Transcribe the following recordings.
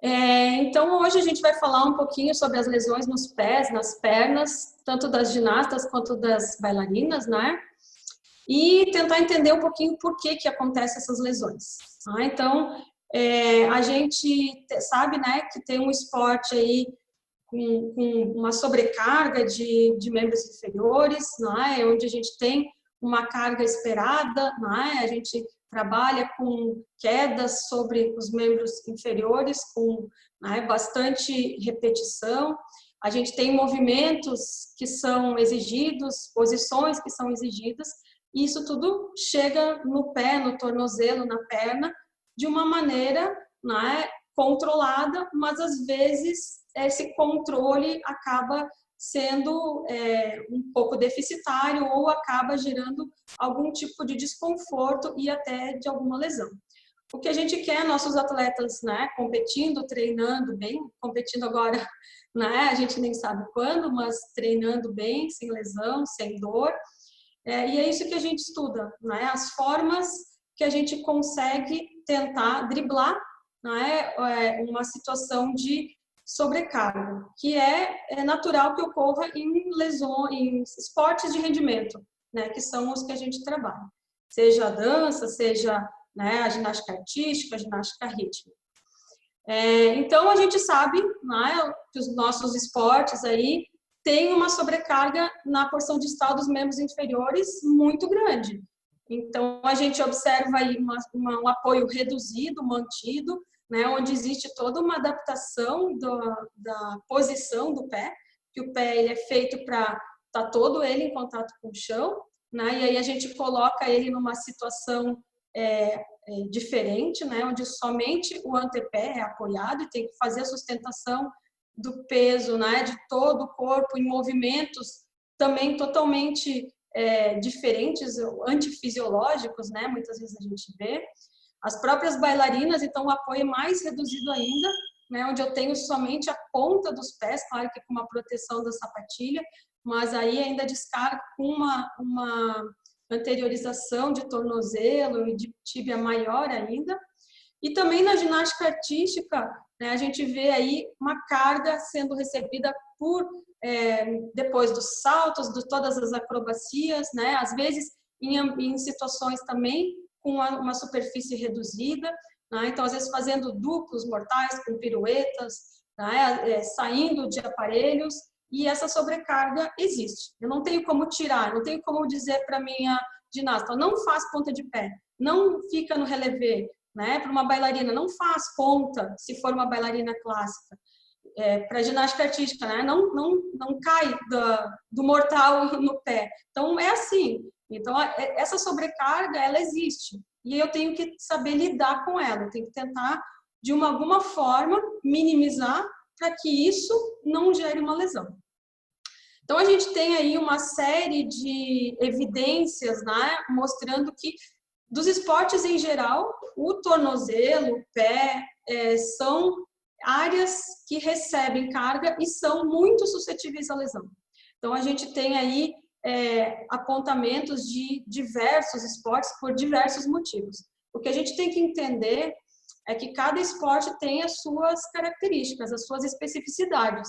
Então, hoje a gente vai falar um pouquinho sobre as lesões nos pés, nas pernas, tanto das ginastas quanto das bailarinas, né? E tentar entender um pouquinho por que acontecem essas lesões. Tá? Então, a gente sabe, né, que tem um esporte aí com uma sobrecarga de membros inferiores, né, onde a gente tem uma carga esperada, né, a gente trabalha com quedas sobre os membros inferiores, com, né, bastante repetição. A gente tem movimentos que são exigidos, posições que são exigidas, e isso tudo chega no pé, no tornozelo, na perna, de uma maneira, né, controlada, mas às vezes esse controle acaba sendo um pouco deficitário ou acaba gerando algum tipo de desconforto e até de alguma lesão. O que a gente quer, nossos atletas, né, competindo, treinando bem, competindo agora, né, a gente nem sabe quando, mas treinando bem, sem lesão, sem dor, e é isso que a gente estuda, né, as formas que a gente consegue tentar driblar, né, uma situação de sobrecarga, que é natural que ocorra em lesões, em esportes de rendimento, né, que são os que a gente trabalha, seja a dança, seja, né, a ginástica artística, a ginástica rítmica. Então a gente sabe, né, que os nossos esportes aí têm uma sobrecarga na porção distal dos membros inferiores muito grande. Então a gente observa aí um apoio reduzido, mantido, né, onde existe toda uma adaptação da posição do pé, que o pé ele é feito para estar todo ele em contato com o chão, né, e aí a gente coloca ele numa situação diferente, né, onde somente o antepé é apoiado e tem que fazer a sustentação do peso, né, de todo o corpo em movimentos também totalmente diferentes, antifisiológicos, né, muitas vezes a gente vê. As próprias bailarinas, então, o apoio é mais reduzido ainda, né, onde eu tenho somente a ponta dos pés, claro que com uma proteção da sapatilha, mas aí ainda descarga com uma anteriorização de tornozelo e de tíbia maior ainda. E também na ginástica artística, né, a gente vê aí uma carga sendo recebida depois dos saltos, de todas as acrobacias, né, às vezes em situações também com uma superfície reduzida, né, então às vezes fazendo duplos mortais com piruetas, né, saindo de aparelhos, e essa sobrecarga existe. Eu não tenho como tirar, não tenho como dizer para minha ginasta, não faz ponta de pé, não fica no relevé, né? Para uma bailarina, não faz ponta, se for uma bailarina clássica. Para ginástica artística, né? Não cai do mortal no pé. Então, é assim. Então, essa sobrecarga, ela existe. E eu tenho que saber lidar com ela. Eu tenho que tentar, de alguma forma, minimizar para que isso não gere uma lesão. Então, a gente tem aí uma série de evidências, né, mostrando que, dos esportes em geral, o tornozelo, o pé, são áreas que recebem carga e são muito suscetíveis à lesão. Então, a gente tem aí apontamentos de diversos esportes por diversos motivos. O que a gente tem que entender é que cada esporte tem as suas características, as suas especificidades.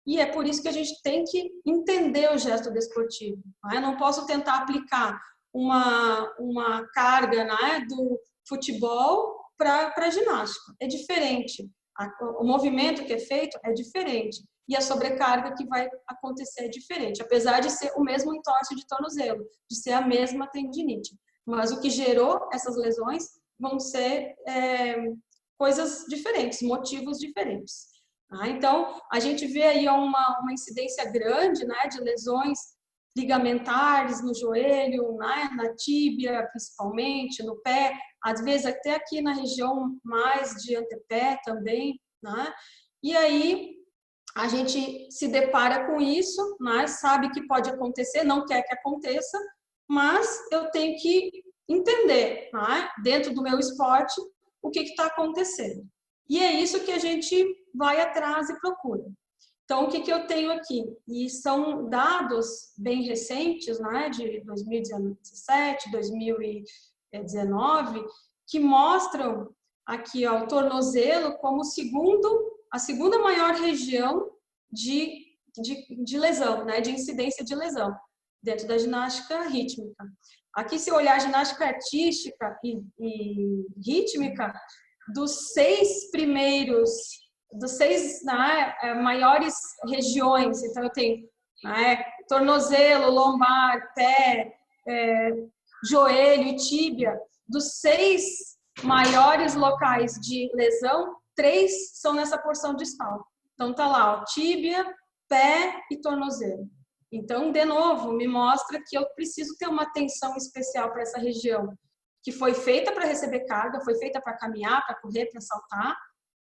E é por isso que a gente tem que entender o gesto desportivo. Eu não posso tentar aplicar uma carga, né, do futebol para a ginástica. É diferente. O movimento que é feito é diferente. E a sobrecarga que vai acontecer é diferente, apesar de ser o mesmo entorse de tornozelo, de ser a mesma tendinite. Mas o que gerou essas lesões vão ser coisas diferentes, motivos diferentes. Então, a gente vê aí uma incidência grande, né, de lesões ligamentares no joelho, né, na tíbia, principalmente, no pé, às vezes até aqui na região mais de antepé também, né? E aí a gente se depara com isso, né, sabe que pode acontecer, não quer que aconteça, mas eu tenho que entender, né, dentro do meu esporte, o que está acontecendo. E é isso que a gente vai atrás e procura. Então, o que eu tenho aqui? E são dados bem recentes, né, de 2017, 2019, que mostram aqui, ó, o tornozelo como a segunda maior região de lesão, né, de incidência de lesão, dentro da ginástica rítmica. Aqui, se olhar a ginástica artística e rítmica, dos seis maiores regiões, então eu tenho, né, tornozelo, lombar, pé, joelho e tíbia, dos 6 maiores locais de lesão, 3 são nessa porção distal. Então tá lá, ó, tíbia, pé e tornozelo. Então, de novo, me mostra que eu preciso ter uma atenção especial para essa região, que foi feita para receber carga, foi feita para caminhar, para correr, para saltar,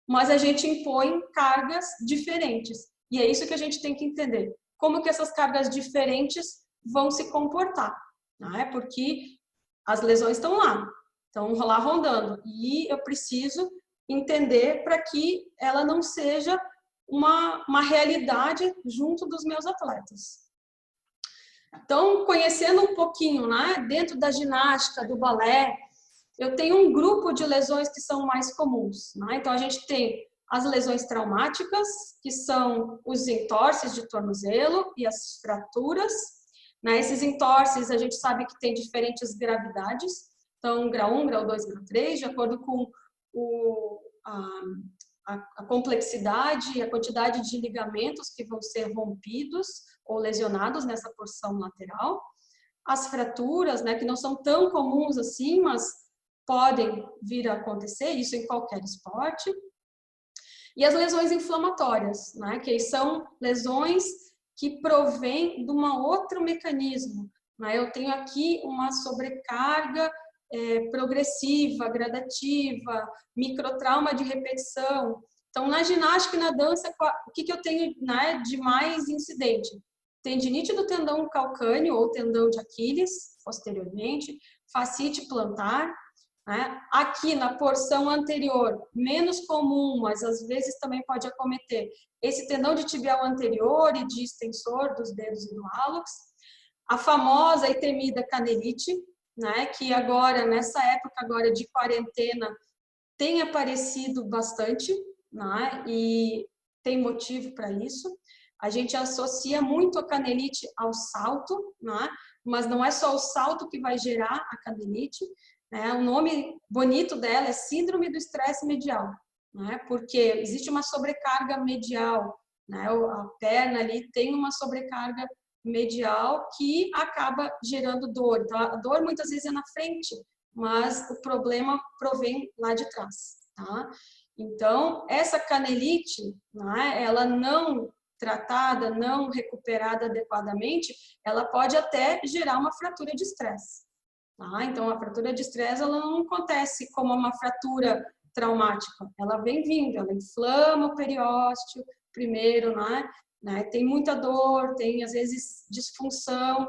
mas a gente impõe cargas diferentes. E é isso que a gente tem que entender. Como que essas cargas diferentes vão se comportar, né? Porque as lesões estão lá, estão lá rondando. E eu preciso entender para que ela não seja uma realidade junto dos meus atletas. Então, conhecendo um pouquinho, né, dentro da ginástica, do balé, eu tenho um grupo de lesões que são mais comuns, né? Então, a gente tem as lesões traumáticas, que são os entorses de tornozelo e as fraturas, né? Esses entorses, a gente sabe que tem diferentes gravidades, então, grau 1, grau 2, grau 3, de acordo com a complexidade e a quantidade de ligamentos que vão ser rompidos ou lesionados nessa porção lateral. As fraturas, né, que não são tão comuns assim, mas podem vir a acontecer, isso em qualquer esporte. E as lesões inflamatórias, né, que são lesões que provêm de um outro mecanismo, né? Eu tenho aqui uma sobrecarga progressiva, gradativa, microtrauma de repetição. Então, na ginástica e na dança, o que eu tenho, né, de mais incidente? Tendinite do tendão calcâneo ou tendão de Aquiles, posteriormente, fascite plantar, né? Aqui na porção anterior, menos comum, mas às vezes também pode acometer esse tendão de tibial anterior e de extensor dos dedos e do hálux, a famosa e temida canelite, né, que agora, nessa época agora de quarentena, tem aparecido bastante, né, e tem motivo para isso. A gente associa muito a canelite ao salto, né, mas não é só o salto que vai gerar a canelite, né, o nome bonito dela é síndrome do estresse medial, né, porque existe uma sobrecarga medial, né, a perna ali tem uma sobrecarga medial que acaba gerando dor. Então, a dor muitas vezes é na frente, mas o problema provém lá de trás, tá? Então, essa canelite, né, ela não tratada, não recuperada adequadamente, ela pode até gerar uma fratura de estresse, tá? Então, a fratura de estresse, ela não acontece como uma fratura traumática, ela vem vindo, ela inflama o periósteo primeiro, né? Tem muita dor, tem às vezes disfunção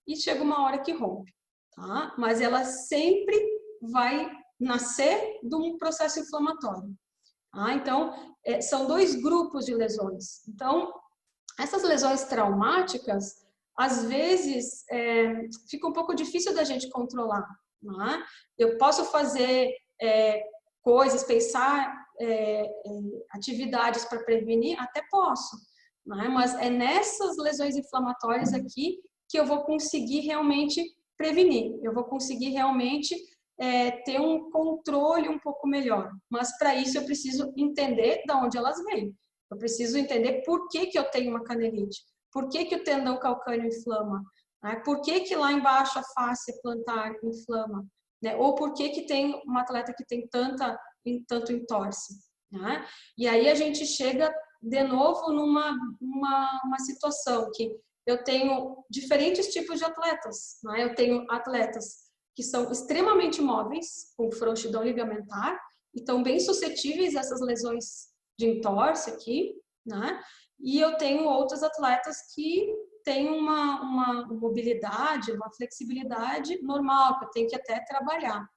e chega uma hora que rompe, tá? Mas ela sempre vai nascer de um processo inflamatório, tá? Então, são 2 grupos de lesões. Então, essas lesões traumáticas, às vezes, fica um pouco difícil da gente controlar, né? Eu posso fazer coisas, pensar atividades para prevenir, até posso, né? Mas é nessas lesões inflamatórias aqui que eu vou conseguir realmente prevenir, eu vou conseguir realmente ter um controle um pouco melhor. Mas para isso eu preciso entender de onde elas vêm. Eu preciso entender por que eu tenho uma canelite, por que o tendão calcâneo inflama, né? Por que lá embaixo a face plantar inflama, né? Ou por que tem uma atleta que tem tanto entorse, né? E aí a gente chega de novo numa situação que eu tenho diferentes tipos de atletas, né? Eu tenho atletas que são extremamente móveis, com frouxidão ligamentar, e estão bem suscetíveis a essas lesões de entorse aqui, né? E eu tenho outros atletas que têm uma mobilidade, uma flexibilidade normal, que eu tenho que até trabalhar,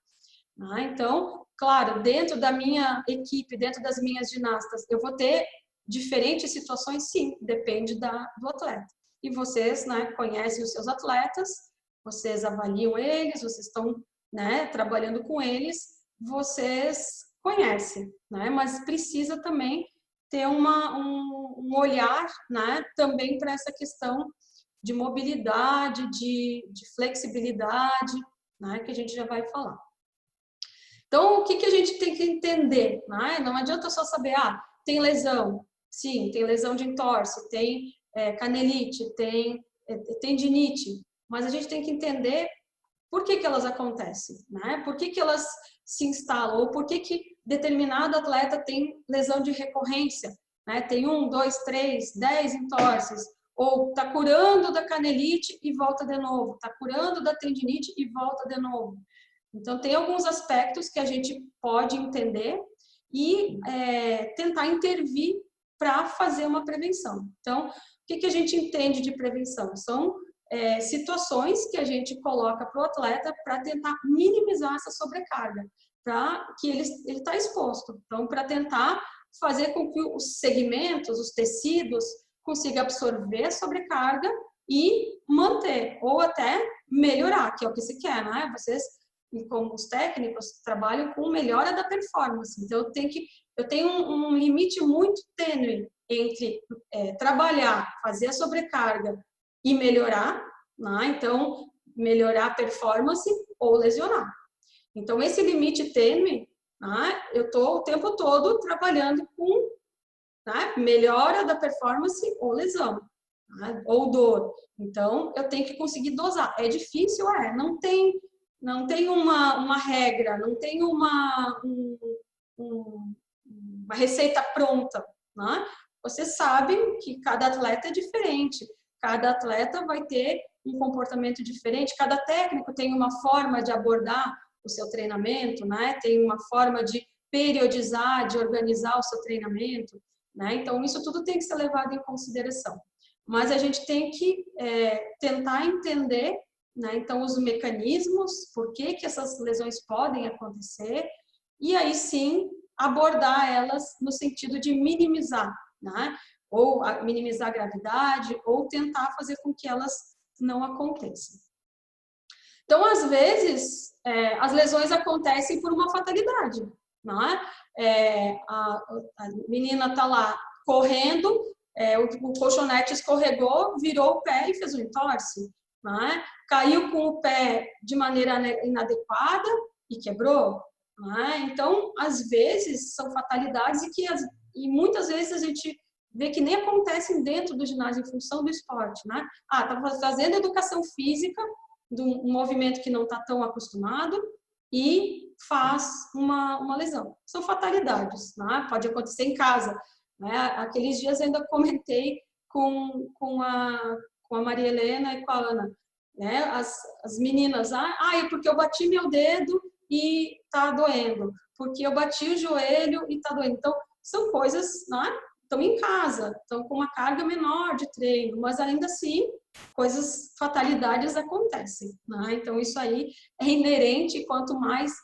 né? Então, claro, dentro da minha equipe, dentro das minhas ginastas, eu vou ter diferentes situações, sim, depende do atleta. E vocês, né, conhecem os seus atletas, vocês avaliam eles, vocês estão, né, trabalhando com eles, vocês conhece, né? Mas precisa também ter um olhar, né? Também para essa questão de mobilidade, de flexibilidade, né? Que a gente já vai falar. Então, o que a gente tem que entender, né? Não adianta só saber, tem lesão. Sim, tem lesão de entorse, tem canelite, tem tendinite, mas a gente tem que entender por que elas acontecem, né? Por que elas se instalam, ou por que determinado atleta tem lesão de recorrência, né? Tem 1, 2, 3, 10 entorses, ou está curando da canelite e volta de novo, está curando da tendinite e volta de novo. Então, tem alguns aspectos que a gente pode entender e tentar intervir para fazer uma prevenção. Então, o que a gente entende de prevenção? São situações que a gente coloca para o atleta para tentar minimizar essa sobrecarga, para que ele está exposto. Então, para tentar fazer com que os segmentos, os tecidos, consigam absorver a sobrecarga e manter, ou até melhorar, que é o que se quer, né? Vocês, como os técnicos, trabalham com melhora da performance. Então, eu tenho um limite muito tênue entre trabalhar, fazer a sobrecarga e melhorar, né? Então, melhorar a performance ou lesionar. Então, esse limite tênue, né? Eu estou o tempo todo trabalhando com, né? Melhora da performance ou lesão, né? Ou dor. Então, eu tenho que conseguir dosar. É difícil? Não tem uma regra, não tem uma receita pronta, né? Você sabe que cada atleta é diferente, cada atleta vai ter um comportamento diferente, cada técnico tem uma forma de abordar o seu treinamento, né? Tem uma forma de periodizar, de organizar o seu treinamento, né? Então, isso tudo tem que ser levado em consideração. Mas a gente tem que tentar entender, né? Então, os mecanismos, por que essas lesões podem acontecer, e aí sim abordar elas no sentido de minimizar, né? Ou minimizar a gravidade, ou tentar fazer com que elas não aconteçam. Então, às vezes, as lesões acontecem por uma fatalidade, não é? A menina está lá correndo, o colchonete escorregou, virou o pé e fez um entorse, não é? Caiu com o pé de maneira inadequada e quebrou, não é? Então, às vezes, são fatalidades e muitas vezes a gente vê que nem acontecem dentro do ginásio em função do esporte, né? Tá fazendo educação física, de um movimento que não está tão acostumado e faz uma lesão. São fatalidades, né? Pode acontecer em casa, né? Aqueles dias eu ainda comentei com a Maria Helena e com a Ana, né? As meninas, é porque eu bati meu dedo e tá doendo, porque eu bati o joelho e tá doendo. Então, são coisas, né? Estão em casa, estão com uma carga menor de treino, mas ainda assim, fatalidades acontecem, né? Então, isso aí é inerente, quanto mais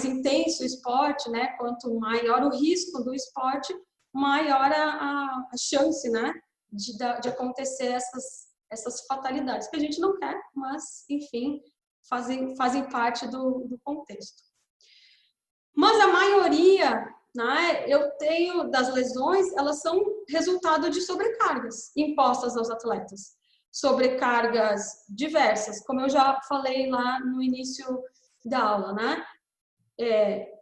intenso o esporte, né? Quanto maior o risco do esporte, maior a chance, né? De acontecer essas fatalidades, que a gente não quer, mas, enfim, fazem parte do contexto. Mas a maioria, né, das lesões, elas são resultado de sobrecargas impostas aos atletas. Sobrecargas diversas, como eu já falei lá no início da aula, né?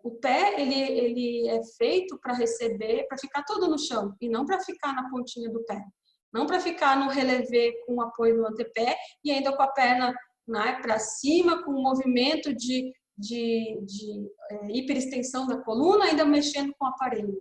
O pé, ele é feito para receber, para ficar todo no chão, e não para ficar na pontinha do pé. Não para ficar no relevê com o apoio no antepé e ainda com a perna, né, para cima, com o movimento de hiperextensão da coluna, ainda mexendo com o aparelho.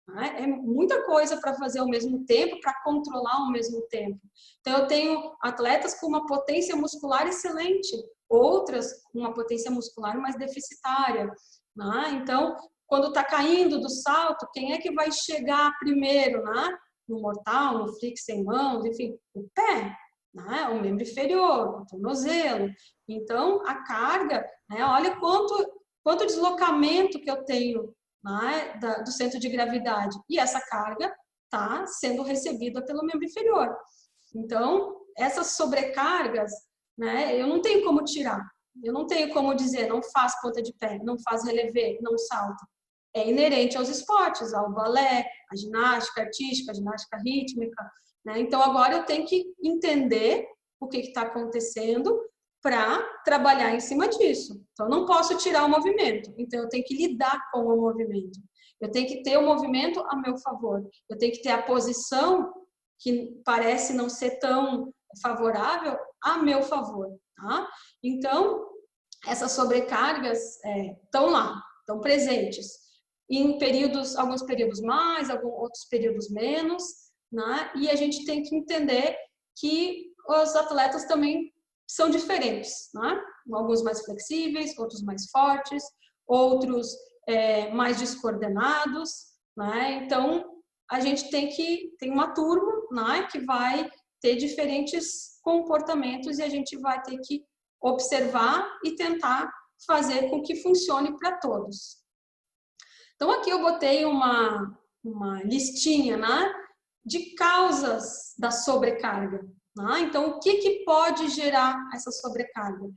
Né? É muita coisa para fazer ao mesmo tempo, para controlar ao mesmo tempo. Então, eu tenho atletas com uma potência muscular excelente, outras com uma potência muscular mais deficitária. Né? Então, quando está caindo do salto, quem é que vai chegar primeiro? Né? No mortal, no flick sem mãos, enfim, o pé. Né? O membro inferior, o tornozelo. Então, a carga, né? Olha quanto deslocamento que eu tenho, né? Do centro de gravidade. E essa carga está sendo recebida pelo membro inferior. Então, essas sobrecargas, né? Eu não tenho como tirar. Eu não tenho como dizer, não faz ponta de pé, não faz relevê, não salta. é inerente aos esportes, ao balé, à ginástica artística, à ginástica rítmica, né? Então, agora eu tenho que entender o que está acontecendo para trabalhar em cima disso. Então, eu não posso tirar o movimento, então eu tenho que lidar com o movimento. Eu tenho que ter o movimento a meu favor. Eu tenho que ter a posição que parece não ser tão favorável a meu favor, tá? Então, essas sobrecargas estão lá, estão presentes. Em períodos, alguns períodos mais, alguns outros períodos menos, né? E a gente tem que entender que os atletas também são diferentes, né? Alguns mais flexíveis, outros mais fortes, outros mais descoordenados, né? Então, a gente tem uma turma, né, que vai ter diferentes comportamentos e a gente vai ter que observar e tentar fazer com que funcione para todos. Então, aqui eu botei uma listinha, né, de causas da sobrecarga. Né? Então, o que pode gerar essa sobrecarga?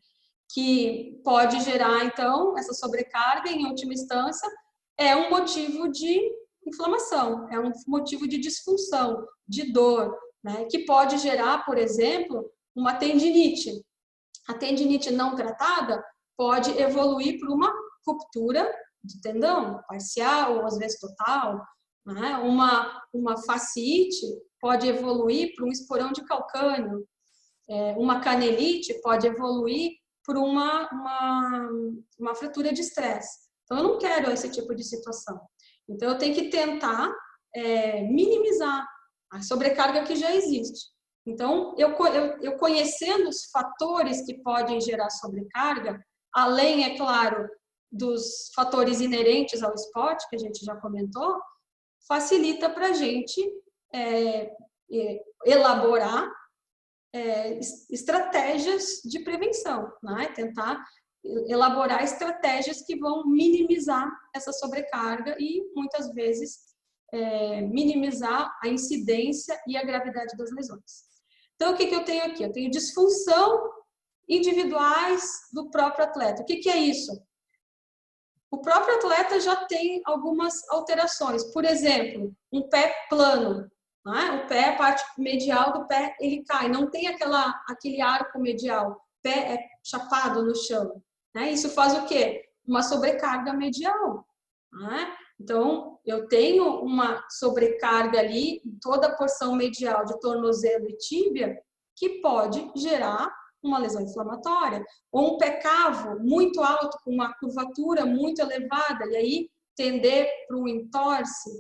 Que pode gerar, então, essa sobrecarga, em última instância, é um motivo de inflamação, é um motivo de disfunção, de dor, né? Que pode gerar, por exemplo, uma tendinite. A tendinite não tratada pode evoluir para uma ruptura de tendão, parcial ou às vezes total, né? Uma fasciite pode evoluir para um esporão de calcânio, uma canelite pode evoluir por uma fratura de estresse. Então, eu não quero esse tipo de situação. Então, eu tenho que tentar minimizar a sobrecarga que já existe. Então, eu conhecendo os fatores que podem gerar sobrecarga, além, é claro, dos fatores inerentes ao esporte, que a gente já comentou, facilita para a gente elaborar estratégias de prevenção, né? Tentar elaborar estratégias que vão minimizar essa sobrecarga e, muitas vezes, minimizar a incidência e a gravidade das lesões. Então, o que eu tenho aqui? Eu tenho disfunção individuais do próprio atleta. O que é isso? O próprio atleta já tem algumas alterações. Por exemplo, um pé plano. Né? O pé, a parte medial do pé, ele cai. Não tem aquele arco medial. O pé é chapado no chão. Né? Isso faz o quê? Uma sobrecarga medial. Né? Então, eu tenho uma sobrecarga ali em toda a porção medial de tornozelo e tíbia que pode gerar uma lesão inflamatória. Ou um pé cavo muito alto, com uma curvatura muito elevada, e aí tender para um entorse.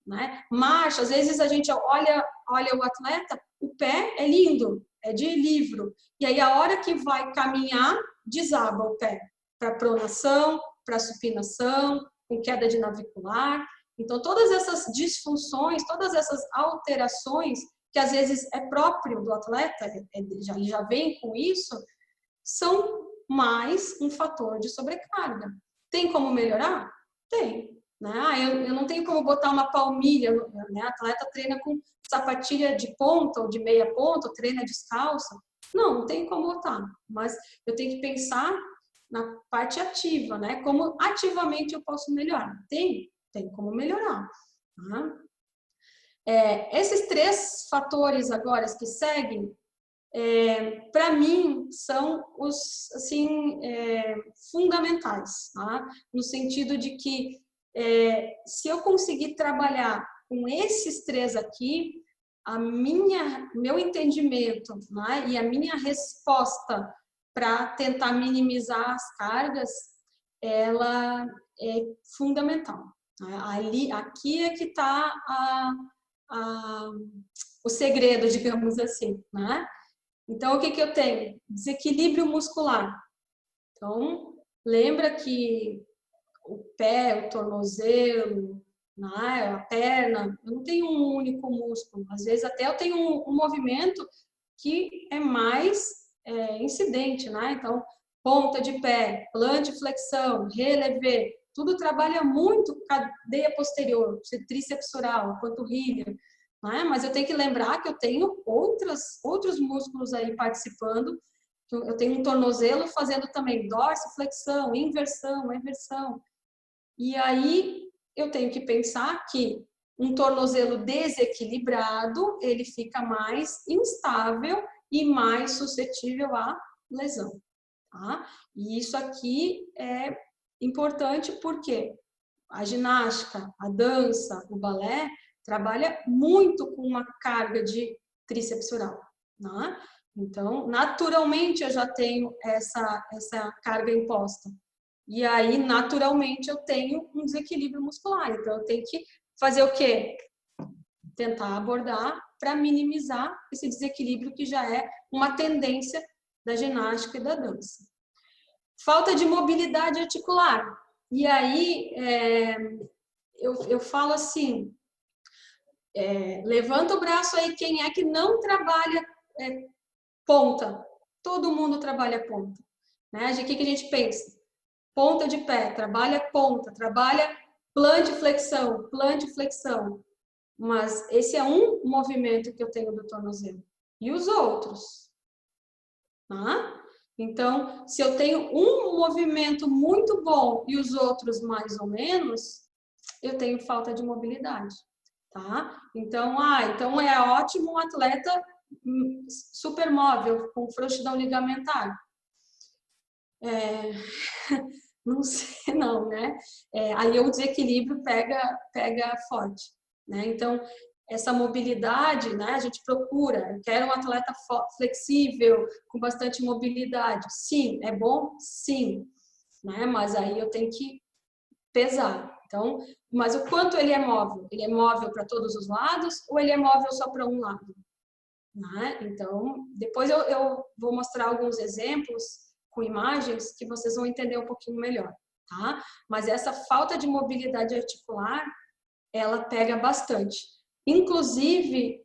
Né? Marcha, às vezes a gente olha o atleta, o pé é lindo, é de livro. E aí a hora que vai caminhar, desaba o pé para pronação, para supinação, com queda de navicular. Então, todas essas disfunções, todas essas alterações, que às vezes é próprio do atleta, ele já vem com isso, são mais um fator de sobrecarga. Tem como melhorar? Tem. Né? Eu não tenho como botar uma palmilha, né? A atleta treina com sapatilha de ponta ou de meia ponta, ou treina descalça. Não tem como botar, mas eu tenho que pensar na parte ativa, né? Como ativamente eu posso melhorar? Tem como melhorar. Tá? Esses 3 fatores agora que seguem, para mim, são os assim, fundamentais, tá? No sentido de que se eu conseguir trabalhar com esses 3 aqui, meu entendimento, né? E a minha resposta para tentar minimizar as cargas, ela é fundamental. Aqui é que está o segredo, digamos assim, né? Então, o que eu tenho? Desequilíbrio muscular. Então, lembra que o pé, o tornozelo, né, a perna, eu não tenho um único músculo. Às vezes, até eu tenho um movimento que é mais incidente, né? Então, ponta de pé, flexão, relevé, tudo trabalha muito cadeia posterior, tríceps oral, panturrilha, né? Mas eu tenho que lembrar que eu tenho outros músculos aí participando. Eu tenho um tornozelo fazendo também dorsiflexão, inversão, eversão. E aí, eu tenho que pensar que um tornozelo desequilibrado, ele fica mais instável e mais suscetível à lesão, tá? E isso aqui é importante porque a ginástica, a dança, o balé trabalha muito com uma carga de tríceps oral, né? Então, naturalmente eu já tenho essa carga imposta. E aí, naturalmente, eu tenho um desequilíbrio muscular. Então, eu tenho que fazer o quê? Tentar abordar para minimizar esse desequilíbrio que já é uma tendência da ginástica e da dança. Falta de mobilidade articular. E aí, eu falo assim, levanta o braço aí quem é que não trabalha ponta. Todo mundo trabalha ponta. Né? O que a gente pensa? Ponta de pé, trabalha ponta, trabalha plante flexão, plante flexão. Mas esse é um movimento que eu tenho do tornozelo. E os outros? Tá? Então, se eu tenho um movimento muito bom e os outros mais ou menos, eu tenho falta de mobilidade. Tá? Então, então é ótimo um atleta supermóvel, com frouxidão ligamentar. Não sei não, né? Aí o desequilíbrio pega forte, né? Então, essa mobilidade, né? A gente procura, eu quero um atleta flexível, com bastante mobilidade. Sim, é bom? Sim, né? Mas aí eu tenho que pesar. Então, mas o quanto ele é móvel? Ele é móvel para todos os lados ou ele é móvel só para um lado? Né? Então, depois eu vou mostrar alguns exemplos com imagens que vocês vão entender um pouquinho melhor, tá? Mas essa falta de mobilidade articular, ela pega bastante. Inclusive,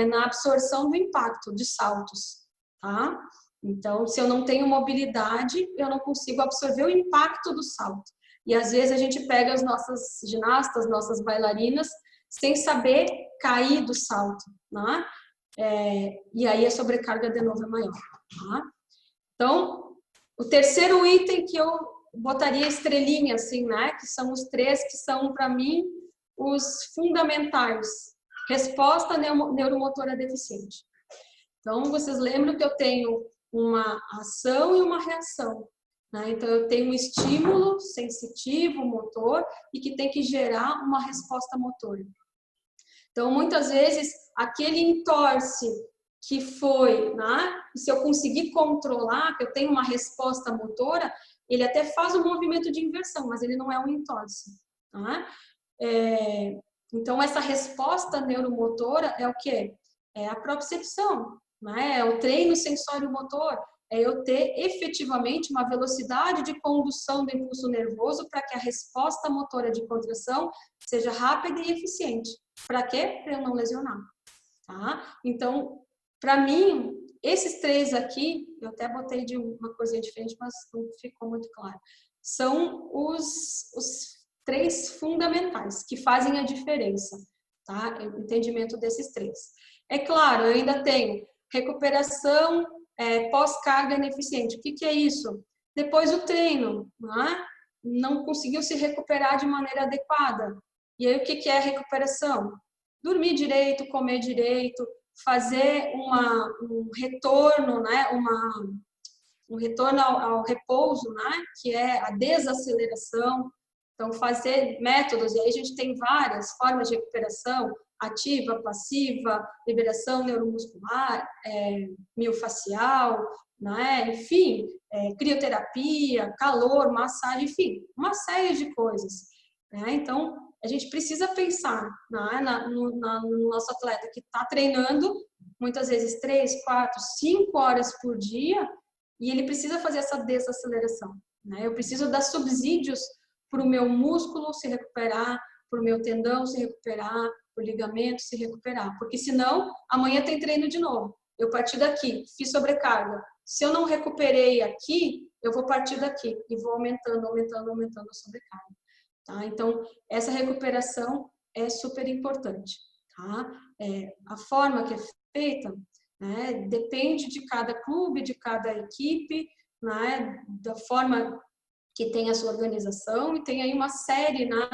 na absorção do impacto de saltos, tá? Então, se eu não tenho mobilidade, eu não consigo absorver o impacto do salto. E às vezes a gente pega as nossas ginastas, nossas bailarinas, sem saber cair do salto, né? E aí a sobrecarga de novo é maior. Tá? Então, o terceiro item que eu botaria estrelinha, assim, né? Que são os três que são, para mim, os fundamentais. Resposta neuromotora deficiente. Então, vocês lembram que eu tenho uma ação e uma reação. Né? Então, eu tenho um estímulo sensitivo, motor, e que tem que gerar uma resposta motora. Então, muitas vezes, aquele entorse que foi, né? Se eu conseguir controlar, que eu tenho uma resposta motora, ele até faz um movimento de inversão, mas ele não é um entorse. Tá? Então, essa resposta neuromotora é o quê? É a propriocepção, né? É o treino sensório-motor, é eu ter efetivamente uma velocidade de condução do impulso nervoso para que a resposta motora de contração seja rápida e eficiente. Para quê? Para eu não lesionar. Tá? Então, para mim, esses três aqui, eu até botei de uma coisinha diferente, mas não ficou muito claro. São os três fundamentais que fazem a diferença, tá? O entendimento desses três. É claro, eu ainda tenho recuperação pós-carga ineficiente. O que é isso? Depois do treino, não conseguiu se recuperar de maneira adequada. E aí, o que é a recuperação? Dormir direito, comer direito, fazer um retorno, né? Um retorno ao repouso, né? Que é a desaceleração. Então, fazer métodos, e aí a gente tem várias formas de recuperação, ativa, passiva, liberação neuromuscular, miofacial, né? Enfim, crioterapia, calor, massagem, enfim, uma série de coisas. Né? Então, a gente precisa pensar no nosso atleta que está treinando, muitas vezes 3, 4, 5 horas por dia, e ele precisa fazer essa desaceleração. Né? Eu preciso dar subsídios para o meu músculo se recuperar, para o meu tendão se recuperar, para o ligamento se recuperar. Porque senão, amanhã tem treino de novo. Eu parti daqui, fiz sobrecarga. Se eu não recuperei aqui, eu vou partir daqui e vou aumentando a sobrecarga. Tá? Então, essa recuperação é super importante. Tá? A forma que é feita, né, depende de cada clube, de cada equipe, né, da forma que tem a sua organização, e tem aí uma série, né,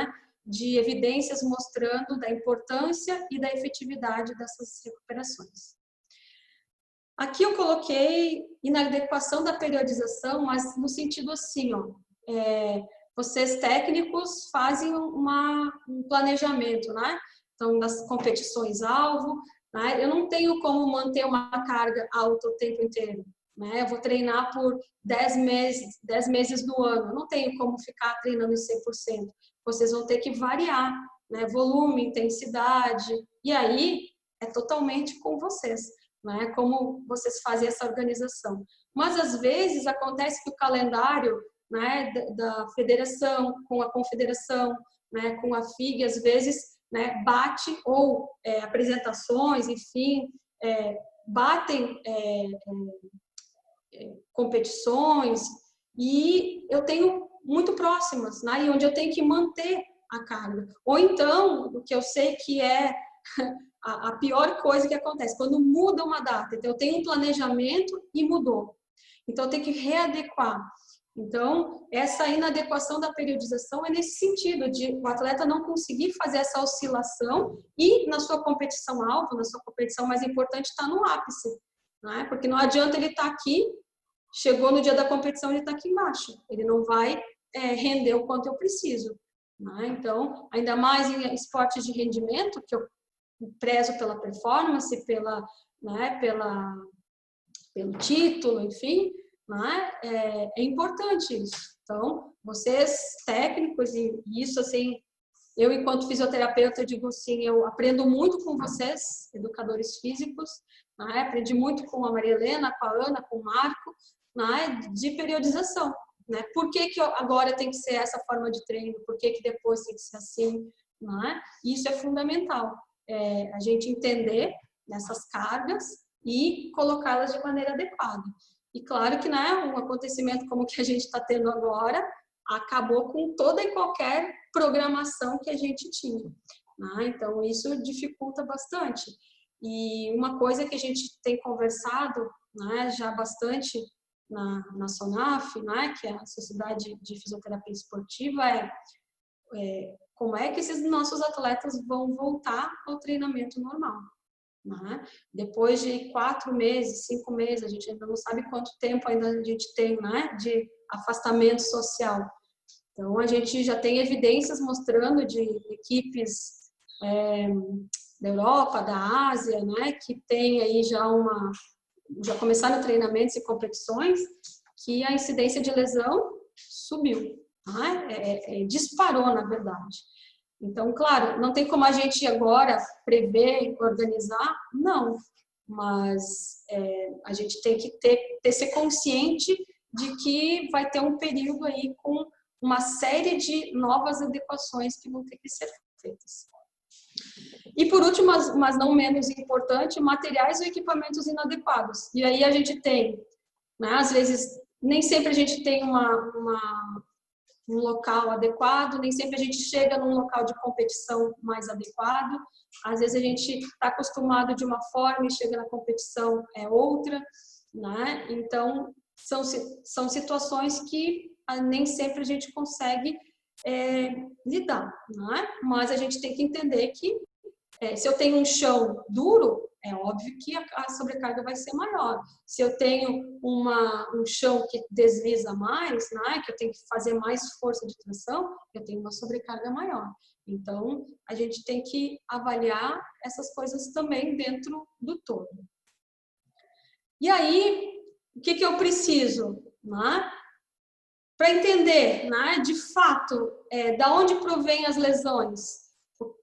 de evidências mostrando da importância e da efetividade dessas recuperações. Aqui eu coloquei inadequação da periodização, mas no sentido assim, ó, vocês técnicos fazem um planejamento, né? Então, das competições-alvo, né? Eu não tenho como manter uma carga alta o tempo inteiro, né? Eu vou treinar por 10 meses do ano, eu não tenho como ficar treinando em 100%. Vocês vão ter que variar, né? Volume, intensidade, e aí é totalmente com vocês, né? Como vocês fazem essa organização. Mas, às vezes, acontece que o calendário, né, da federação com a confederação, né, com a FIG, às vezes, né, bate, ou apresentações, enfim, batem competições, e eu tenho muito próximas, né, e onde eu tenho que manter a carga. Ou então, o que eu sei que é a pior coisa que acontece, quando muda uma data. Então, eu tenho um planejamento e mudou. Então, eu tenho que readequar. Então, essa inadequação da periodização é nesse sentido, de o atleta não conseguir fazer essa oscilação e na sua competição-alvo, na sua competição mais importante, estar no ápice, né? Porque não adianta ele estar aqui, chegou no dia da competição, ele está aqui embaixo. Ele não vai render o quanto eu preciso, né? Então, ainda mais em esportes de rendimento, que eu prezo pela performance, né, pelo título, enfim, né, é importante isso. Então, vocês técnicos, e isso assim, eu enquanto fisioterapeuta, eu digo assim, eu aprendo muito com vocês, educadores físicos, né, aprendi muito com a Maria Helena, com a Ana, com o Marco, né, de periodização. Né? Por que agora tem que ser essa forma de treino? Por que depois tem que ser assim? Né? Isso é fundamental. A gente entender essas cargas e colocá-las de maneira adequada. E claro que, né, um acontecimento como o que a gente está tendo agora acabou com toda e qualquer programação que a gente tinha, né? Então, isso dificulta bastante. E uma coisa que a gente tem conversado, né, já bastante na SONAF, né, que é a Sociedade de Fisioterapia Esportiva, como é que esses nossos atletas vão voltar ao treinamento normal, né? Depois de 4 meses, 5 meses, a gente ainda não sabe quanto tempo ainda a gente tem, né, de afastamento social. Então, a gente já tem evidências mostrando de equipes da Europa, da Ásia, né, que tem aí já começaram treinamentos e competições, que a incidência de lesão subiu, né? Disparou, na verdade. Então, claro, não tem como a gente agora prever, organizar, não, mas a gente tem que ser consciente de que vai ter um período aí com uma série de novas adequações que vão ter que ser feitas. E por último, mas não menos importante, materiais ou equipamentos inadequados. E aí a gente tem, né, às vezes, nem sempre a gente tem um local adequado, nem sempre a gente chega num local de competição mais adequado. Às vezes a gente está acostumado de uma forma e chega na competição é outra, né? Então, são situações que nem sempre a gente consegue lidar, né? Mas a gente tem que entender que se eu tenho um chão duro, é óbvio que a sobrecarga vai ser maior. Se eu tenho um chão que desliza mais, né, que eu tenho que fazer mais força de tração, eu tenho uma sobrecarga maior. Então, a gente tem que avaliar essas coisas também dentro do todo. E aí, o que eu preciso? Né? Para entender, né, de fato, da onde provém as lesões?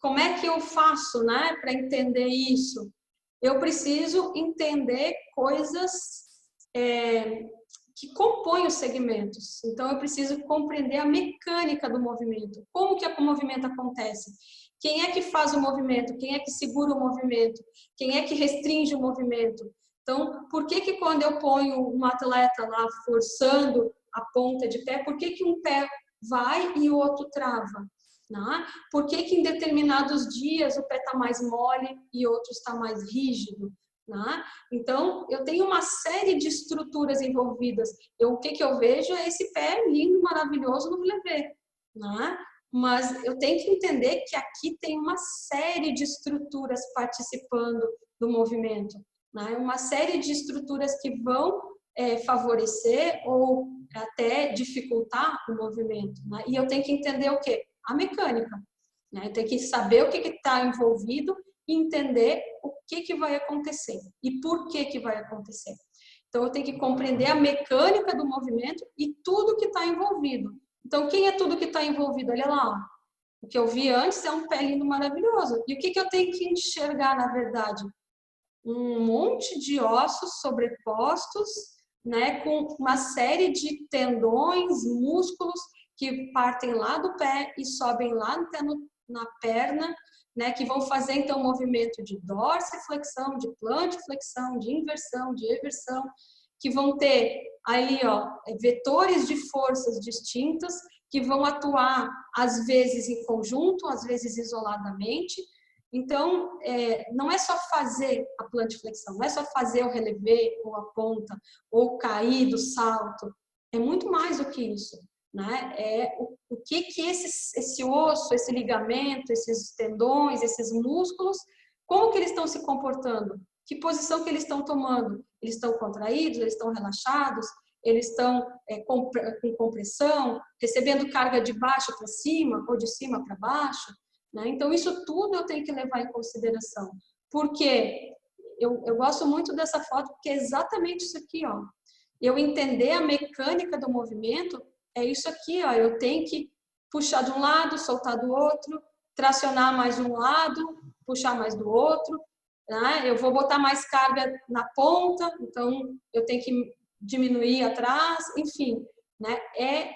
Como é que eu faço, né, para entender isso? Eu preciso entender coisas que compõem os segmentos. Então, eu preciso compreender a mecânica do movimento. Como que o movimento acontece? Quem é que faz o movimento? Quem é que segura o movimento? Quem é que restringe o movimento? Então, por que quando eu ponho um atleta lá forçando a ponta de pé, por que um pé vai e o outro trava? Né? Por que em determinados dias o pé está mais mole e outros está mais rígido? Né? Então, eu tenho uma série de estruturas envolvidas. O que eu vejo é esse pé lindo, maravilhoso no relevé. Né? mas eu tenho que entender que aqui tem uma série de estruturas participando do movimento, né? Uma série de estruturas que vão favorecer ou até dificultar o movimento, né? E eu tenho que entender o quê? A mecânica, né? Eu tenho que saber o que está envolvido e entender o que vai acontecer e por que vai acontecer. Então, eu tenho que compreender a mecânica do movimento e tudo que está envolvido. Então, quem é tudo que está envolvido? Olha lá, o que eu vi antes é um pé lindo maravilhoso. E o que eu tenho que enxergar, na verdade? Um monte de ossos sobrepostos, né, com uma série de tendões, músculos que partem lá do pé e sobem lá na perna, né, que vão fazer então um movimento de dorsiflexão, de plantiflexão, de inversão, de eversão, que vão ter aí, ó, vetores de forças distintas que vão atuar às vezes em conjunto, às vezes isoladamente. Então, não é só fazer a plantiflexão, não é só fazer o relevé ou a ponta ou cair do salto, é muito mais do que isso, né? É o que esse osso, esse ligamento, esses tendões, esses músculos, como que eles estão se comportando? Que posição que eles estão tomando? Eles estão contraídos? Eles estão relaxados? Eles estão com compressão, recebendo carga de baixo para cima ou de cima para baixo? Né? Então, isso tudo eu tenho que levar em consideração. Porque eu gosto muito dessa foto, porque é exatamente isso aqui, ó. Eu entender a mecânica do movimento é isso aqui, ó. Eu tenho que puxar de um lado, soltar do outro, tracionar mais de um lado, puxar mais do outro, né? Eu vou botar mais carga na ponta, então eu tenho que diminuir atrás, enfim, né? É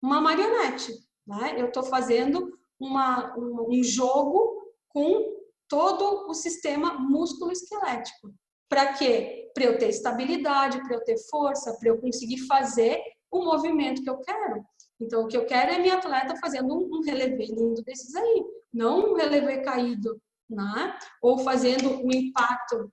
uma marionete, né? Eu estou fazendo um jogo com todo o sistema músculo-esquelético. Para quê? Para eu ter estabilidade, para eu ter força, para eu conseguir fazer o movimento que eu quero. Então, o que eu quero é minha atleta fazendo um relevé lindo desses aí, não um relevé caído, né? Ou fazendo um impacto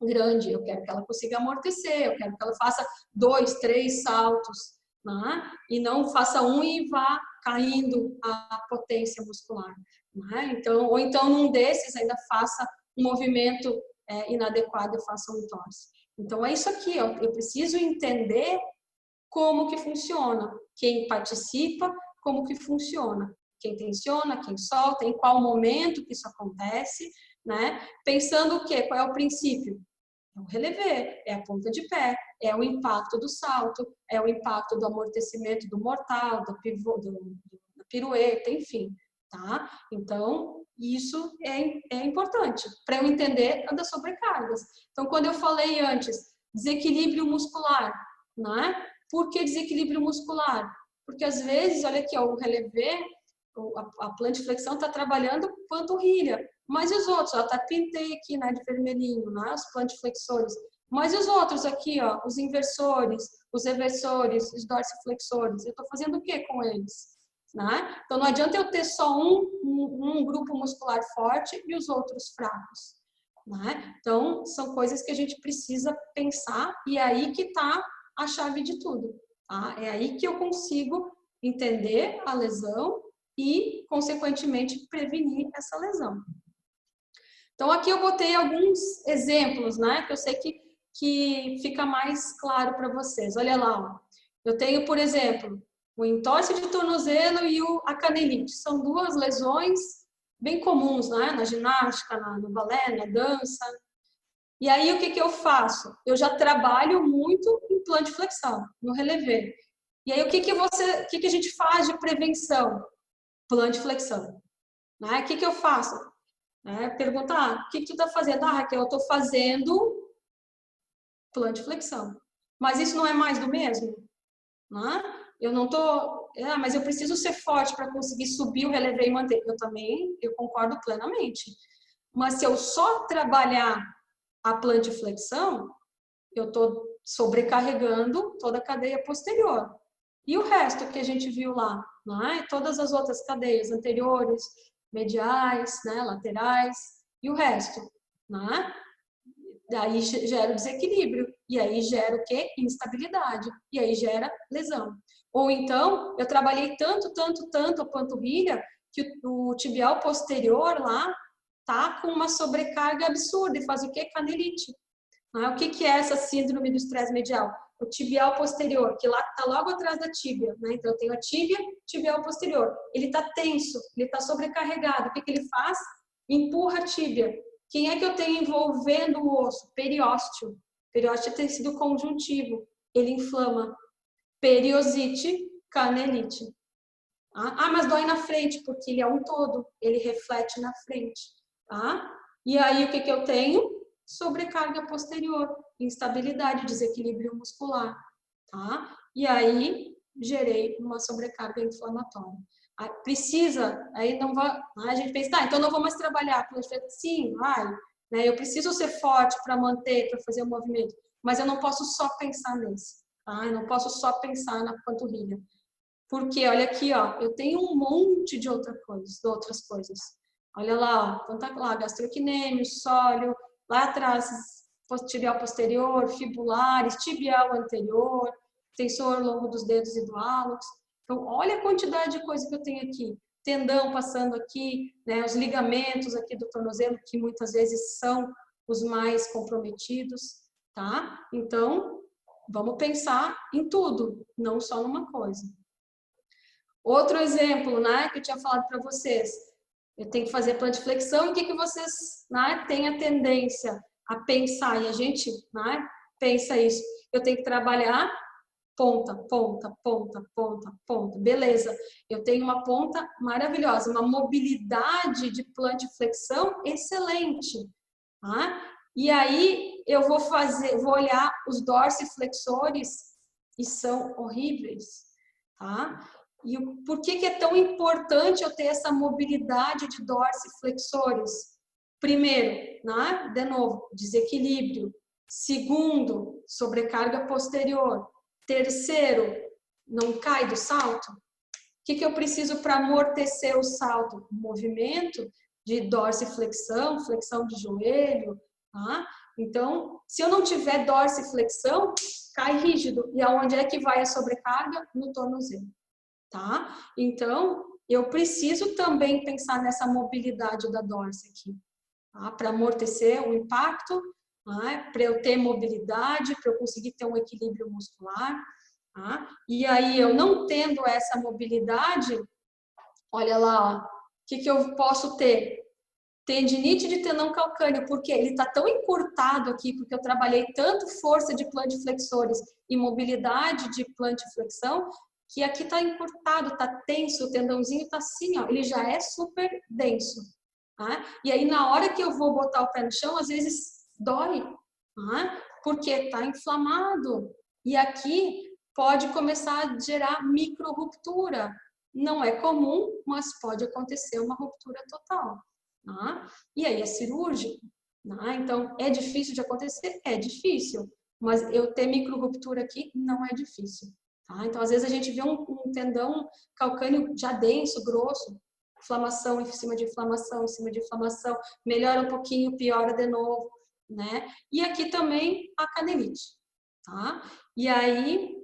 grande. Eu quero que ela consiga amortecer, eu quero que ela faça 2, 3 saltos, né? E não faça um e vá caindo a potência muscular, né? Então, ou então num desses ainda faça um movimento inadequado e faça um entorse. Então é isso aqui, ó. Eu preciso entender como que funciona, quem participa, como que funciona, quem tensiona, quem solta, em qual momento que isso acontece, né? Pensando o quê? Qual é o princípio? É o relevé, é a ponta de pé, é o impacto do salto, é o impacto do amortecimento do mortal, do pivô, da pirueta, enfim, tá? Então, isso é importante para eu entender das sobrecargas. Então, quando eu falei antes, desequilíbrio muscular, né? Por que desequilíbrio muscular? Porque às vezes, olha aqui, ó, o relevé, a plantiflexão está trabalhando panturrilha, mas e os outros? Eu até pintei aqui, né, de vermelhinho, né, os plantiflexores. Mas e os outros aqui, ó, os inversores, os eversores, os dorsiflexores? Eu estou fazendo o que com eles? Né? Então, não adianta eu ter só um grupo muscular forte e os outros fracos. Né? Então, são coisas que a gente precisa pensar e é aí que está a chave de tudo. Tá? É aí que eu consigo entender a lesão e, consequentemente, prevenir essa lesão. Então, aqui eu botei alguns exemplos, né? Que eu sei que fica mais claro para vocês. Olha lá, ó. Eu tenho, por exemplo, o entorse de tornozelo e a canelite. São duas lesões bem comuns, né? Na ginástica, no balé, na dança. E aí, o que eu faço? Eu já trabalho muito em plantiflexão, no relevé. E aí, o que a gente faz de prevenção? Plantiflexão. Né? O que eu faço? Perguntar, o que tu está fazendo? Ah, Raquel, eu estou fazendo plantiflexão. Mas isso não é mais do mesmo? Né? Eu não estou... mas eu preciso ser forte para conseguir subir o relevé e manter. Eu concordo plenamente. Mas se eu só trabalhar a plantiflexão, eu estou sobrecarregando toda a cadeia posterior. E o resto que a gente viu lá, né? Todas as outras cadeias anteriores, mediais, né? Laterais, e o resto, né? Daí gera o desequilíbrio, e aí gera o quê? Instabilidade, e aí gera lesão. Ou então, eu trabalhei tanto a panturrilha que o tibial posterior lá tá com uma sobrecarga absurda e faz o quê? Canelite. O que é essa síndrome do estresse medial? O tibial posterior, que lá está logo atrás da tíbia, né? Então eu tenho a tíbia, tibial posterior. Ele está tenso, ele está sobrecarregado. O que ele faz? Empurra a tíbia. Quem é que eu tenho envolvendo o osso? Periósteo. Periósteo é tecido conjuntivo. Ele inflama. Periosite, canelite. Mas dói na frente, porque ele é um todo. Ele reflete na frente. E aí o que eu tenho? Sobrecarga posterior, instabilidade, desequilíbrio muscular, tá? E aí gerei uma sobrecarga inflamatória. Precisa, aí não vai, a gente pensa, tá, então não vou mais trabalhar. Sim, vai, né? Eu preciso ser forte para manter, para fazer o movimento, mas eu não posso só pensar nesse, tá? Eu não posso só pensar na panturrilha. Porque, olha aqui, ó, eu tenho um monte de outras coisas. Olha lá, ó, então tá lá, gastrocnêmio, sóleo, lá atrás, tibial posterior, fibulares, tibial anterior, tensor longo dos dedos e do hálux. Então, olha a quantidade de coisa que eu tenho aqui. Tendão passando aqui, né, os ligamentos aqui do tornozelo, que muitas vezes são os mais comprometidos, tá? Então, vamos pensar em tudo, não só numa coisa. Outro exemplo, né, que eu tinha falado para vocês, eu tenho que fazer plantiflexão e o que vocês, né, têm a tendência a pensar, e a gente, né, pensa isso, eu tenho que trabalhar ponta, ponta, ponta, ponta, ponta, beleza, eu tenho uma ponta maravilhosa, uma mobilidade de plantiflexão excelente, tá? E aí eu vou olhar os dorsiflexores e são horríveis, tá? E por que é tão importante eu ter essa mobilidade de dorsiflexores? Primeiro, né? De novo, desequilíbrio. Segundo, sobrecarga posterior. Terceiro, não cai do salto. O que eu preciso para amortecer o salto? Movimento de dorsiflexão, flexão de joelho. Tá? Então, se eu não tiver dorsiflexão, cai rígido. E aonde é que vai a sobrecarga? No tornozelo. Tá? Então, eu preciso também pensar nessa mobilidade da dorse aqui, tá? Para amortecer o impacto, tá? Para eu ter mobilidade, para eu conseguir ter um equilíbrio muscular, tá? E aí, eu não tendo essa mobilidade, olha lá, ó, o que eu posso ter? Tendinite de tendão calcâneo, porque ele está tão encurtado aqui, porque eu trabalhei tanto força de plantiflexores e mobilidade de plantiflexão, que aqui está encurtado, está tenso, o tendãozinho está assim, ó, ele já é super denso. Tá? E aí, na hora que eu vou botar o pé no chão, às vezes dói, tá? Porque está inflamado. E aqui pode começar a gerar micro-ruptura. Não é comum, mas pode acontecer uma ruptura total. Tá? E aí é cirúrgico. Tá? Então, é difícil de acontecer? É difícil. Mas eu ter micro-ruptura aqui não é difícil. Tá? Então, às vezes, a gente vê um tendão calcâneo já denso, grosso, inflamação em cima de inflamação, em cima de inflamação, melhora um pouquinho, piora de novo, né? E aqui também a canelite, tá? E aí,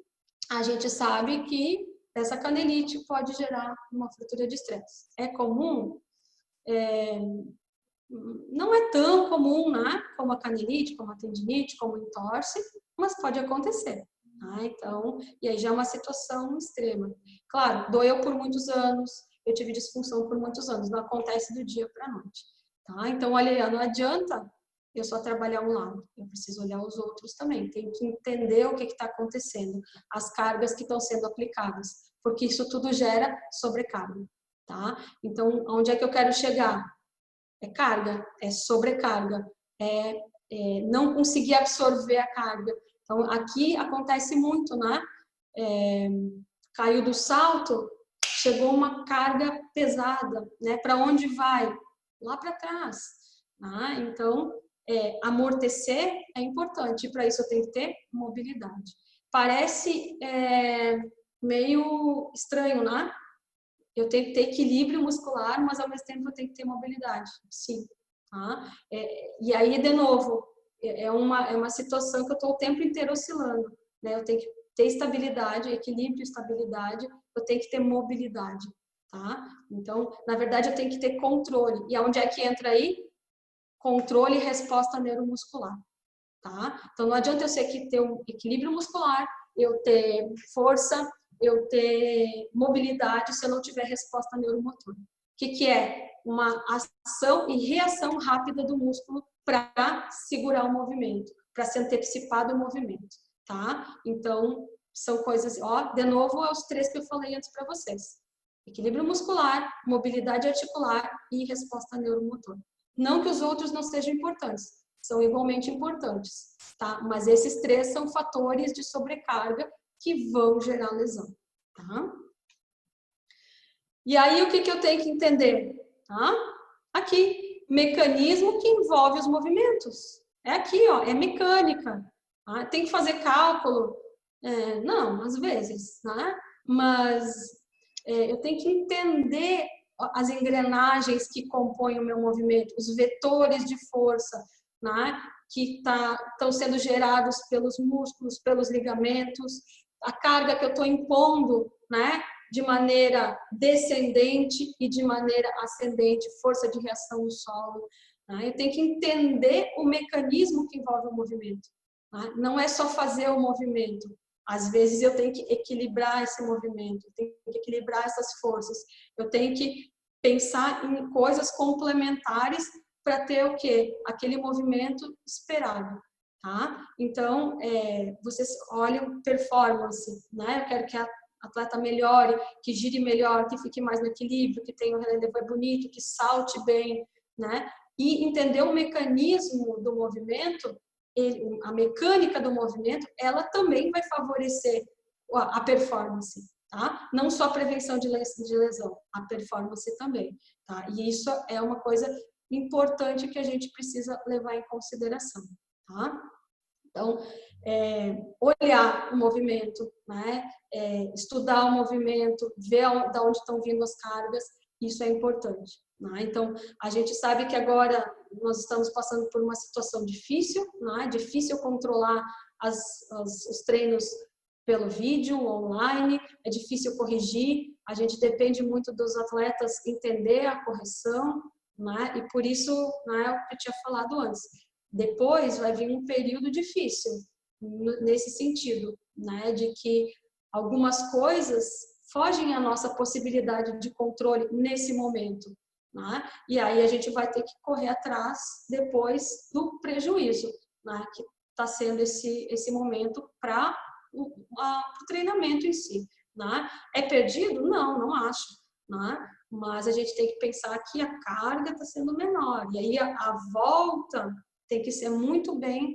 a gente sabe que essa canelite pode gerar uma fratura de estresse. É comum? Não é tão comum, né? Como a canelite, como a tendinite, como o entorse, mas pode acontecer. Tá? Então, e aí já é uma situação extrema. Claro, doeu por muitos anos, eu tive disfunção por muitos anos, não acontece do dia para a noite. Tá? Então, olha, não adianta eu só trabalhar um lado, eu preciso olhar os outros também, tenho que entender o que está acontecendo, as cargas que estão sendo aplicadas, porque isso tudo gera sobrecarga. Tá? Então, onde é que eu quero chegar? É carga, é sobrecarga, não conseguir absorver a carga. Então, aqui acontece muito, né? Caiu do salto, chegou uma carga pesada, né? Para onde vai? Lá para trás. Né? Então, amortecer é importante, e para isso eu tenho que ter mobilidade. Parece meio estranho, né? Eu tenho que ter equilíbrio muscular, mas ao mesmo tempo eu tenho que ter mobilidade. Sim. Tá? E aí, de novo, é uma situação que eu estou o tempo inteiro oscilando. Né? Eu tenho que ter estabilidade, equilíbrio, estabilidade, eu tenho que ter mobilidade. tá? Então, na verdade, eu tenho que ter controle. E aonde é que entra aí? Controle e resposta neuromuscular, tá? Então, não adianta eu ter um equilíbrio muscular, eu ter força, eu ter mobilidade se eu não tiver resposta neuromotora. O que é? Uma ação e reação rápida do músculo para segurar o movimento, para se antecipar do movimento, tá? Então, são coisas, ó, de novo, é os 3 que eu falei antes para vocês. Equilíbrio muscular, mobilidade articular e resposta neuromotora. Não que os outros não sejam importantes, são igualmente importantes, tá? Mas esses 3 são fatores de sobrecarga que vão gerar lesão, tá? E aí, o que eu tenho que entender? Tá? Aqui, mecanismo que envolve os movimentos. É aqui, ó, é mecânica. Tá? Tem que fazer cálculo? Não, às vezes, né? Mas eu tenho que entender as engrenagens que compõem o meu movimento, os vetores de força, né? Que estão sendo gerados pelos músculos, pelos ligamentos, a carga que eu estou impondo, né? De maneira descendente e de maneira ascendente, força de reação no solo. Né? Eu tenho que entender o mecanismo que envolve o movimento. Né? Não é só fazer o movimento. Às vezes eu tenho que equilibrar esse movimento, eu tenho que equilibrar essas forças. Eu tenho que pensar em coisas complementares para ter o quê? Aquele movimento esperado. Tá? Então, vocês olham performance, né? Eu quero que a atleta melhore, que gire melhor, que fique mais no equilíbrio, que tenha um relevo bonito, que salte bem, né? E entender o mecanismo do movimento, a mecânica do movimento, ela também vai favorecer a performance, tá? Não só a prevenção de lesão, a performance também, tá? E isso é uma coisa importante que a gente precisa levar em consideração, tá? Então, olhar o movimento, né? Estudar o movimento, ver de onde estão vindo as cargas, isso é importante. Né? Então, a gente sabe que agora nós estamos passando por uma situação difícil, né? Difícil controlar os treinos pelo vídeo, online, é difícil corrigir, a gente depende muito dos atletas entender a correção, né? E por isso, né, o que eu tinha falado antes, depois vai vir um período difícil, nesse sentido, né, de que algumas coisas fogem à nossa possibilidade de controle nesse momento, né? E aí a gente vai ter que correr atrás depois do prejuízo, né, que está sendo esse momento para o treinamento em si, né? É perdido? Não, não acho, né? Mas a gente tem que pensar que a carga está sendo menor, e aí a volta tem que ser muito bem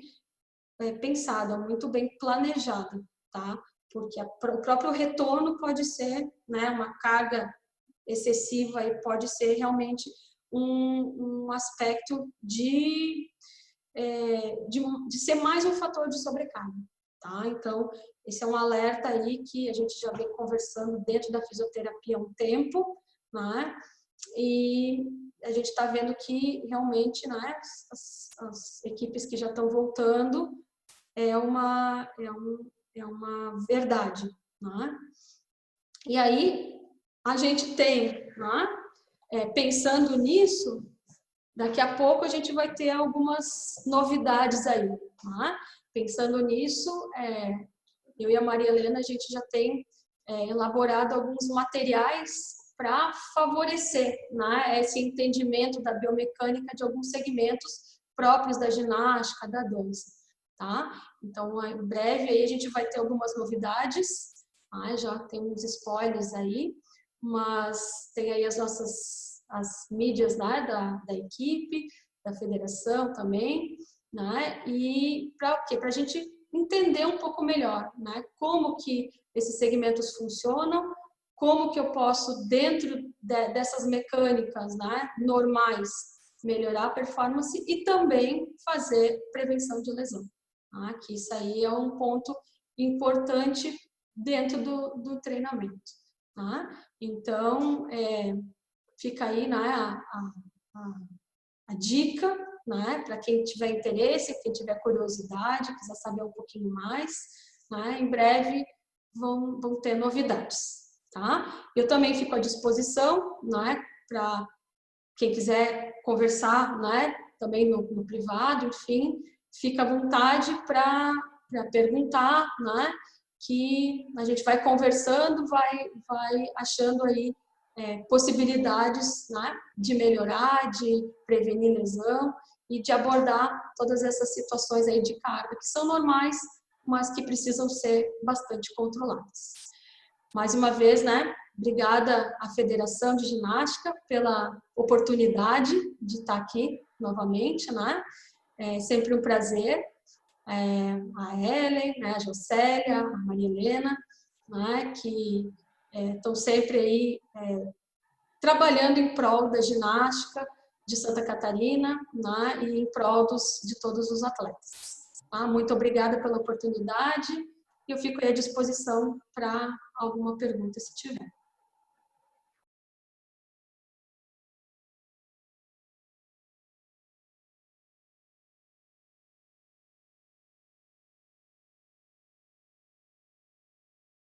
pensada, muito bem planejada, tá? Porque o próprio retorno pode ser, né, uma carga excessiva e pode ser realmente um aspecto de ser mais um fator de sobrecarga, tá? Então, esse é um alerta aí que a gente já vem conversando dentro da fisioterapia há um tempo, né? E a gente está vendo que realmente, né, as equipes que já estão voltando é uma verdade, né? E aí a gente tem, né, pensando nisso, daqui a pouco a gente vai ter algumas novidades aí, né? Pensando nisso, eu e a Maria Helena, a gente já tem elaborado alguns materiais para favorecer, né, esse entendimento da biomecânica de alguns segmentos próprios da ginástica, da dança, tá? Então, em breve aí a gente vai ter algumas novidades, tá? Já tem uns spoilers aí, mas tem aí as mídias, né, da equipe, da federação também, né? E para o quê? Para a gente entender um pouco melhor, né? Como que esses segmentos funcionam, como que eu posso, dentro dessas mecânicas, né, normais, melhorar a performance e também fazer prevenção de lesão. Tá? Que isso aí é um ponto importante dentro do treinamento. Tá? Então, fica aí, né, a dica, né, para quem tiver interesse, quem tiver curiosidade, quiser saber um pouquinho mais, né, em breve vão ter novidades. tá? Eu também fico à disposição, né, para quem quiser conversar, né, também no privado, enfim, fica à vontade para perguntar, né, que a gente vai conversando, vai achando aí possibilidades, né, de melhorar, de prevenir lesão e de abordar todas essas situações aí de carga que são normais, mas que precisam ser bastante controladas. Mais uma vez, né, obrigada à Federação de Ginástica pela oportunidade de estar aqui novamente, né? É sempre um prazer. A Ellen, né, a Jocélia, a Maria Helena, né, que estão sempre aí trabalhando em prol da ginástica de Santa Catarina, né, e em prol de todos os atletas. Tá? Muito obrigada pela oportunidade e eu fico aí à disposição para alguma pergunta se tiver.